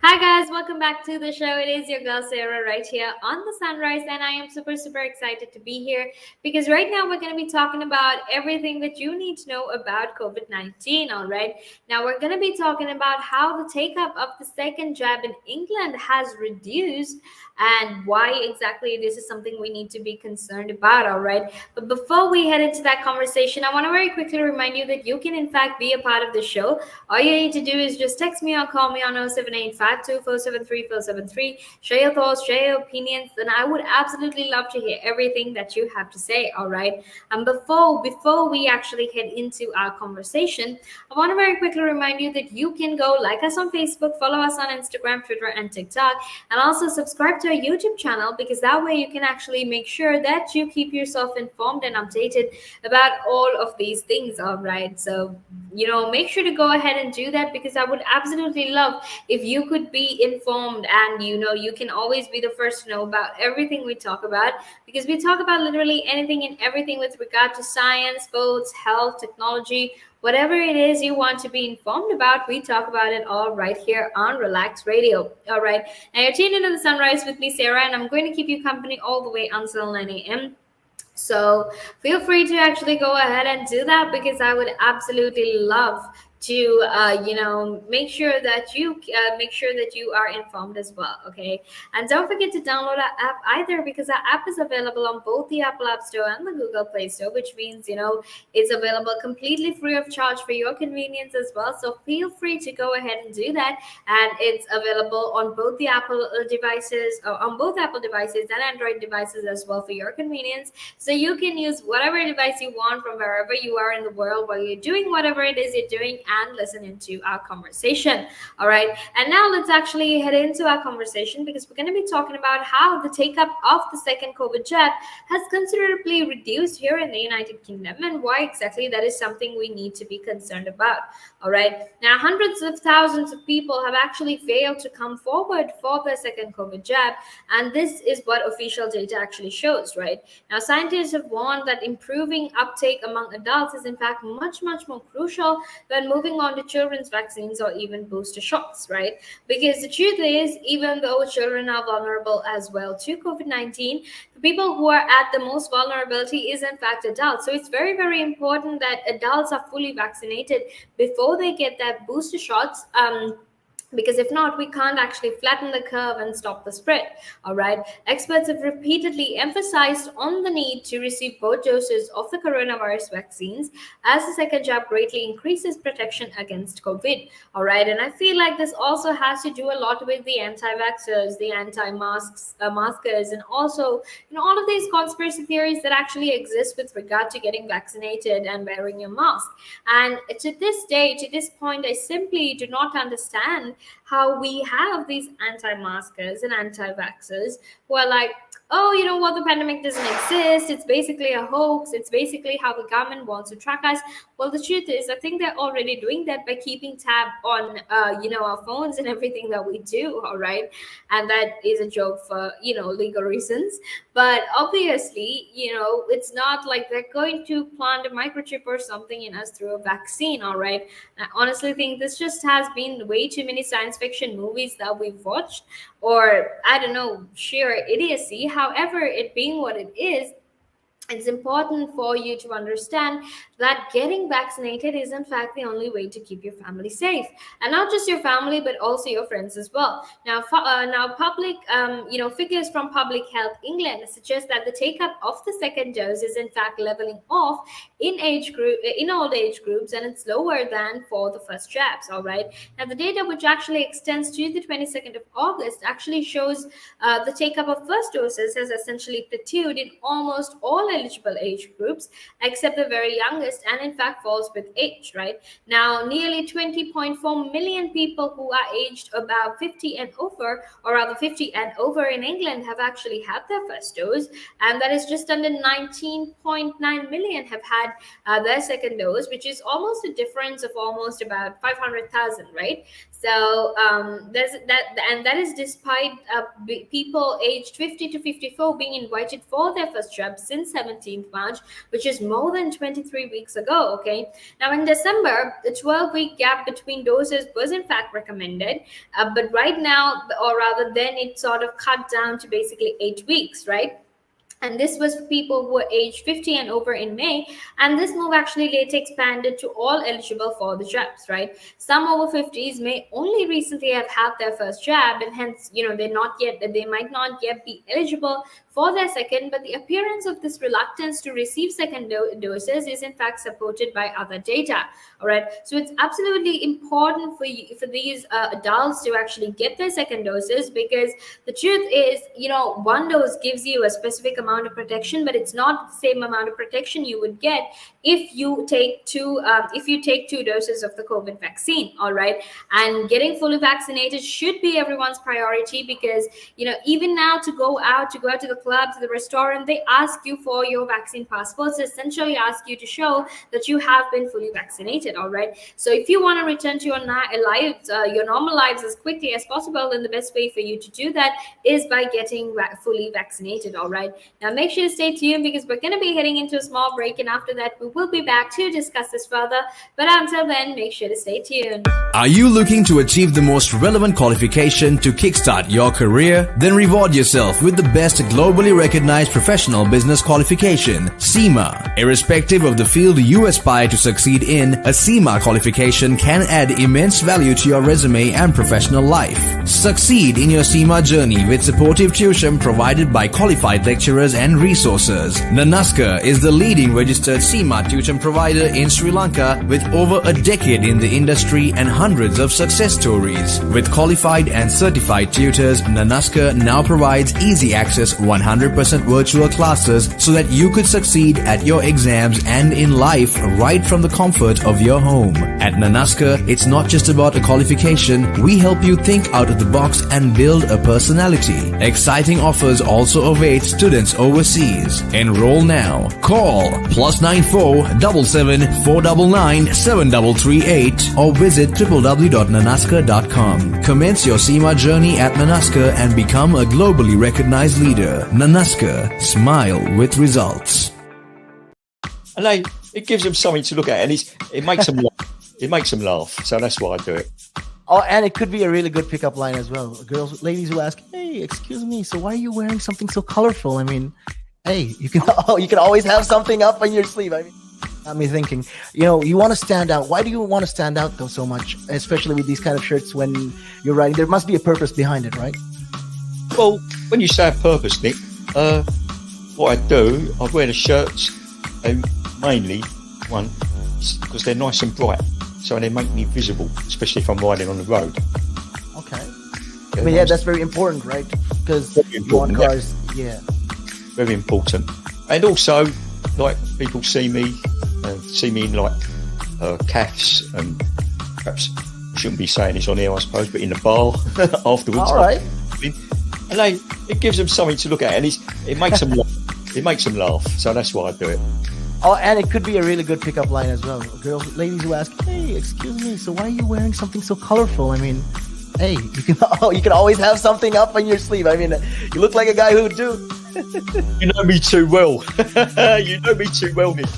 Hi guys, welcome back to the show. It is your girl Sarah right here on the Sunrise, and I am super excited to be here because right now we're going to be talking about everything that you need to know about COVID 19. All right, now we're going to be talking about how the take up of the second jab in England has reduced and why exactly this is something we need to be concerned about. All right, but before we head into that conversation, I want to very quickly remind you that you can, in fact, be a part of the show. All you need to do is just text me or call me on 07852473473. Share your thoughts, share your opinions, and I would absolutely love to hear everything that you have to say. All right. And before we actually head into our conversation, I want to very quickly remind you that you can go like us on Facebook, follow us on Instagram, Twitter, and TikTok, and also subscribe to our YouTube channel because that way you can actually make sure that you keep yourself informed and updated about all of these things. All right. So make sure to go ahead and do that because I would absolutely love if you could be informed, and you can always be the first to know about everything we talk about because we talk about literally anything and everything with regard to science, sports, health, technology, whatever it is you want to be informed about. We talk about it all right here on Relax Radio. All right, now you're tuned into the Sunrise with me, Sarah, and I'm going to keep you company all the way until 9 a.m. So feel free to actually go ahead and do that because I would absolutely love to make sure that you are informed as well. Okay, and don't forget to download our app either because our app is available on both the Apple App Store and the Google Play Store, which means it's available completely free of charge for your convenience as well. So feel free to go ahead and do that, and it's available on both the Apple devices and Android devices as well for your convenience. So you can use whatever device you want from wherever you are in the world while you're doing whatever it is you're doing and listening to our conversation. All right. And now let's actually head into our conversation because we're going to be talking about how the take up of the second COVID jab has considerably reduced here in the United Kingdom and why exactly that is something we need to be concerned about. All right. Now, hundreds of thousands of people have actually failed to come forward for the second COVID jab, and this is what official data actually shows, right? Now, scientists have warned that improving uptake among adults is in fact much more crucial when moving on to children's vaccines or even booster shots, right? Because the truth is, even though children are vulnerable as well to COVID 19, the people who are at the most vulnerability is in fact adults. So it's very important that adults are fully vaccinated before they get that booster shots. Because if not, we can't actually flatten the curve and stop the spread. All right. Experts have repeatedly emphasized on the need to receive both doses of the coronavirus vaccines as the second jab greatly increases protection against COVID. All right. And I feel like this also has to do a lot with the anti-vaxxers, the anti-masks, maskers, and also all of these conspiracy theories that actually exist with regard to getting vaccinated and wearing your mask. And to this day, to this point, I simply do not understand how we have these anti-maskers and anti-vaxxers who are like, oh, you know what, the pandemic doesn't exist, it's basically a hoax, it's basically how the government wants to track us. Well, the truth is, I think they're already doing that by keeping tab on our phones and everything that we do. All right, and that is a joke for legal reasons, but obviously it's not like they're going to plant a microchip or something in us through a vaccine. All right, I honestly think this just has been way too many science fiction movies that we've watched, or I don't know, sheer idiocy. However, it being what it is, it's important for you to understand that getting vaccinated is in fact the only way to keep your family safe, and not just your family but also your friends as well. Now public figures from Public Health England suggest that the take up of the second dose is in fact leveling off in old age groups, and it's lower than for the first jabs. All right, now the data, which actually extends to the 22nd of August, actually shows the take up of first doses has essentially plateaued in almost all eligible age groups except the very youngest, and in fact falls with age. Right now, nearly 20.4 million people who are aged about 50 and over, or rather 50 and over in England, have actually had their first dose, and that is just under 19.9 million have had their second dose, which is almost a difference of almost about 500,000, right? So there's that, and that is despite people aged 50 to 54 being invited for their first jab since 17th March, which is more than 23 weeks ago. Okay. Now in December, the 12-week gap between doses was in fact recommended, but right now, or rather, then it sort of cut down to basically 8 weeks, right? And this was for people who were aged 50 and over in May. And this move actually later expanded to all eligible for the jabs, right? Some over 50s may only recently have had their first jab, and hence, they might not yet be eligible for their second. But the appearance of this reluctance to receive second doses is in fact supported by other data. All right. So it's absolutely important for these adults to actually get their second doses, because the truth is, one dose gives you a specific amount of protection, but it's not the same amount of protection you would get if you take two doses of the COVID vaccine. All right. And getting fully vaccinated should be everyone's priority, because even now, to go out to the club, to the restaurant, they ask you for your vaccine passports, essentially ask you to show that you have been fully vaccinated. All right. So if you want to return to your normal lives as quickly as possible, then the best way for you to do that is by getting fully vaccinated. All right. Now make sure to stay tuned, because we're going to be heading into a small break, and after that we will be back to discuss this further. But until then, make sure to stay tuned. Are you looking to achieve the most relevant qualification to kickstart your career? Then reward yourself with the best globally recognized professional business qualification, CIMA. Irrespective of the field you aspire to succeed in, a CIMA qualification can add immense value to your resume and professional life. Succeed in your CIMA journey with supportive tuition provided by qualified lecturers and resources. Nanaska is the leading registered CIMA tuition provider in Sri Lanka, with over a decade in the industry and hundreds of success stories. With qualified and certified tutors, Nanaska now provides easy access 100% virtual classes so that you could succeed at your exams and in life right from the comfort of your home. At Nanaska, it's not just about a qualification. We help you think out of the box and build a personality. Exciting offers also await students overseas. Enroll now. Call +94 77 499 7338 or visit www.nanaska.com. Commence your CIMA journey at Nanaska and become a globally recognized leader. Nanaska, smile with results. And it gives them something to look at, and it makes them laugh. It makes them laugh. So that's why I do it. Oh, and it could be a really good pickup line as well. Ladies who ask, "Hey, excuse me, so why are you wearing something so colorful?" I mean, hey, you can always have something up on your sleeve. I mean, got me thinking. You want to stand out. Why do you want to stand out though so much, especially with these kind of shirts when you're writing? There must be a purpose behind it, right? Well, when you say a purpose, Nick, what I do, I wear the shirts, and mainly one because they're nice and bright, so they make me visible, especially if I'm riding on the road. Okay. I mean, yeah, that's very important, right? Because you want cars, yeah. Very important. And also, like, people see me in like calves, and perhaps I shouldn't be saying this on here, I suppose, but in the bar afterwards. All right. And it gives them something to look at, and it makes them laugh. It makes them laugh. So that's why I do it. Oh, and it could be a really good pickup line as well. Ladies who ask, "Hey, excuse me, so why are you wearing something so colorful?" I mean, hey, you can always have something up on your sleeve. I mean, you look like a guy who would do. You know me too well. You know me too well, Nick.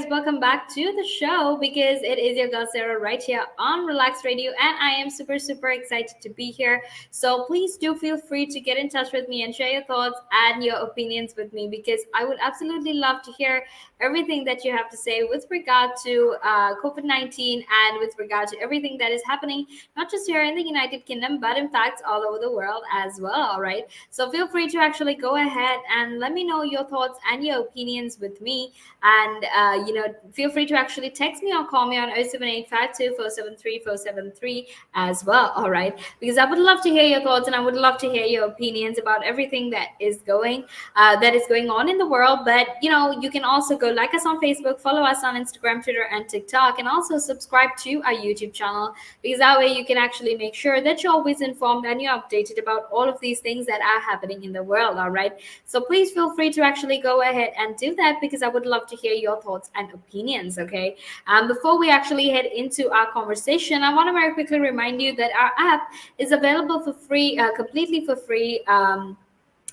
Welcome back to the show, because it is your girl Sarah right here on Relaks Radio, and I am super excited to be here. So please do feel free to get in touch with me and share your thoughts and your opinions with me, because I would absolutely love to hear everything that you have to say with regard to COVID-19 and with regard to everything that is happening, not just here in the United Kingdom, but in fact all over the world as well. All right. So feel free to actually go ahead and let me know your thoughts and your opinions opinions with me. And feel free to actually text me or call me on 07852 as well. All right, because I would love to hear your thoughts, and I would love to hear your opinions about everything that is going on in the world. But you can also go like us on Facebook, follow us on Instagram, Twitter, and TikTok, and also subscribe to our YouTube channel, because that way you can actually make sure that you're always informed and you're updated about all of these things that are happening in the world. All right, so please feel free to actually go ahead and do that, because I would love to hear your thoughts and opinions. Okay, before we actually head into our conversation, I want to very quickly remind you that our app is available for free, completely for free.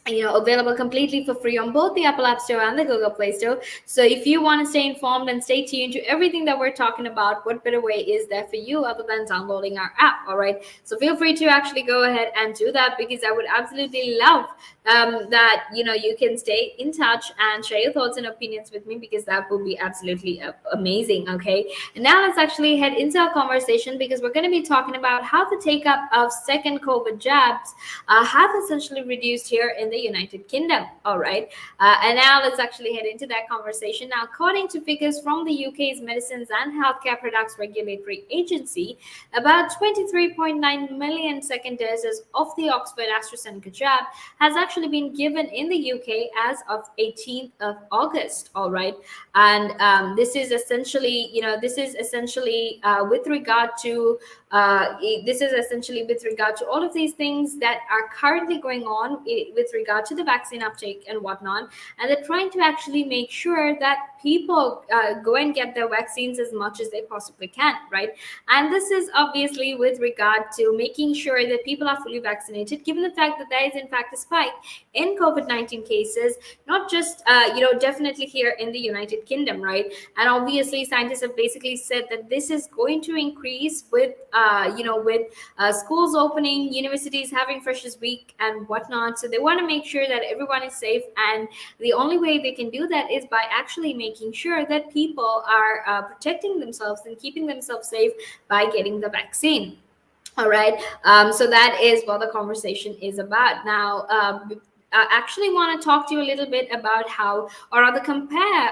Available completely for free on both the Apple App Store and the Google Play Store. So if you want to stay informed and stay tuned to everything that we're talking about, what better way is there for you other than downloading our app? All right, so feel free to actually go ahead and do that, because I would absolutely love that you can stay in touch and share your thoughts and opinions with me, because that will be absolutely amazing. Okay, and now let's actually head into our conversation, because we're going to be talking about how the take up of second COVID jabs have essentially reduced here in the United Kingdom. All right, and now let's actually head into that conversation. Now, according to figures from the UK's Medicines and Healthcare Products Regulatory Agency, about 23.9 million second doses of the Oxford AstraZeneca jab has actually been given in the UK as of 18th of August. All right, and this is essentially, with regard to all of these things that are currently going on with regard to the vaccine uptake and whatnot. And they're trying to actually make sure that people go and get their vaccines as much as they possibly can, right? And this is obviously with regard to making sure that people are fully vaccinated, given the fact that there is in fact a spike in COVID-19 cases, not just definitely here in the United Kingdom, right? And obviously scientists have basically said that this is going to increase with schools opening, universities having freshers week and whatnot. So they want to make sure that everyone is safe, and the only way they can do that is by actually making sure that people are protecting themselves and keeping themselves safe by getting the vaccine. All right, so that is what the conversation is about. Now, I actually want to talk to you a little bit about how, or rather compare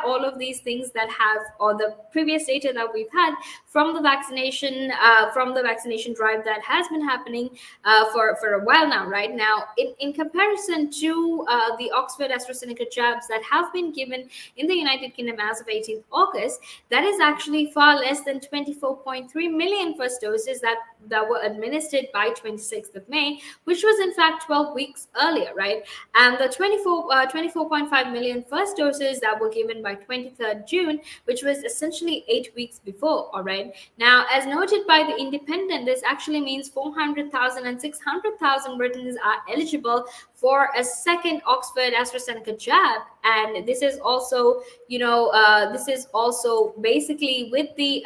all of these things that have, or the previous data that we've had from the vaccination drive that has been happening for a while now. Right now, in comparison to the Oxford AstraZeneca jabs that have been given in the United Kingdom as of 18th August, that is actually far less than 24.3 million first doses that were administered by 26th of May, which was in fact 12 weeks earlier, right? And the 24.5 million first doses that were given by 23rd June, which was essentially 8 weeks before. All right, now as noted by the Independent, this actually means 400,000 and 600,000 Britons are eligible for a second Oxford AstraZeneca jab. And this is also basically with the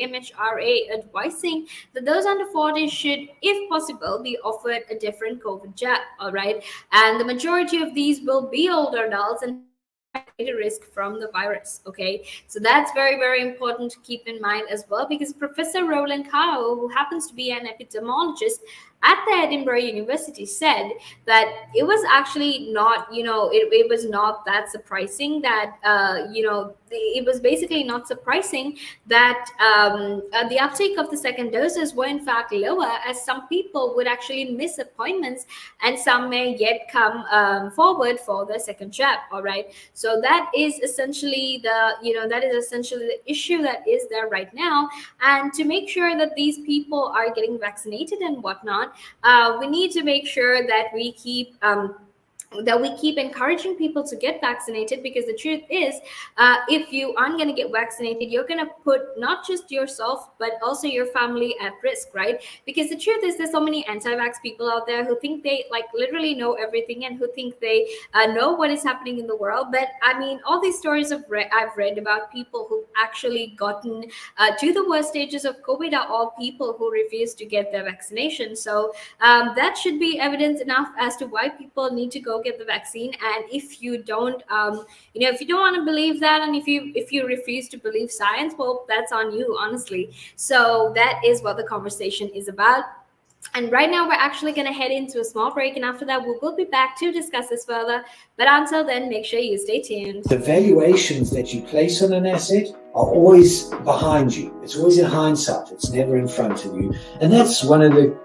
MHRA advising that those under 40 should, if possible, be offered a different COVID jab. All right, and the majority of these will be older adults and greater risk from the virus. Okay, so that's very, very important to keep in mind as well, because Professor Roland Kao, who happens to be an epidemiologist at the Edinburgh University, said that it was actually not, it was not that surprising that, it was basically not surprising that the uptake of the second doses were in fact lower, as some people would actually miss appointments and some may yet come forward for the second jab. All right, so that is essentially the issue that is there right now. And to make sure that these people are getting vaccinated and whatnot, we need to make sure that we keep encouraging people to get vaccinated, because the truth is, if you aren't going to get vaccinated, you're going to put not just yourself but also your family at risk, right? Because the truth is, there's so many anti-vax people out there who think they literally know everything, and who think they know what is happening in the world. But I mean, all these stories I've read about people who've actually gotten to the worst stages of COVID are all people who refuse to get their vaccination. So that should be evidence enough as to why people need to go get the vaccine. And if you don't if you don't want to believe that, and if you refuse to believe science, well, that's on you, honestly. So that is what the conversation is about. And right now, we're actually going to head into a small break. And after that, we will be back to discuss this further. But until then, make sure you stay tuned. The valuations that you place on an asset are always behind you. It's always in hindsight. It's never in front of you. And that's one of the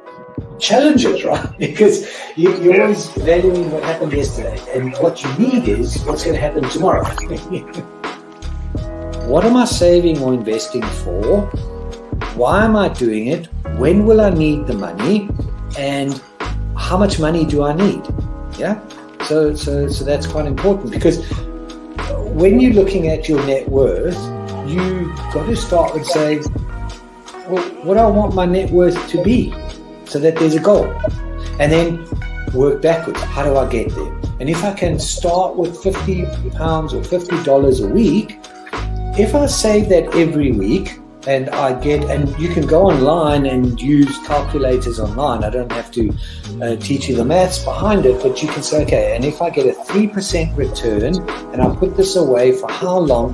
challenges, right? Because you're always valuing what happened yesterday. And what you need is what's going to happen tomorrow. What am I saving or investing for? Why am I doing it? When will I need the money? And how much money do I need? Yeah. So that's quite important, because when you're looking at your net worth, you got to start with saying, well, what do I want my net worth to be? So that there's a goal. And then work backwards. How do I get there? And if I can start with £50 or $50 a week, if I save that every week, and you can go online and use calculators online. I don't have to teach you the maths behind it, but you can say, okay, and if I get a 3% return and I put this away for how long?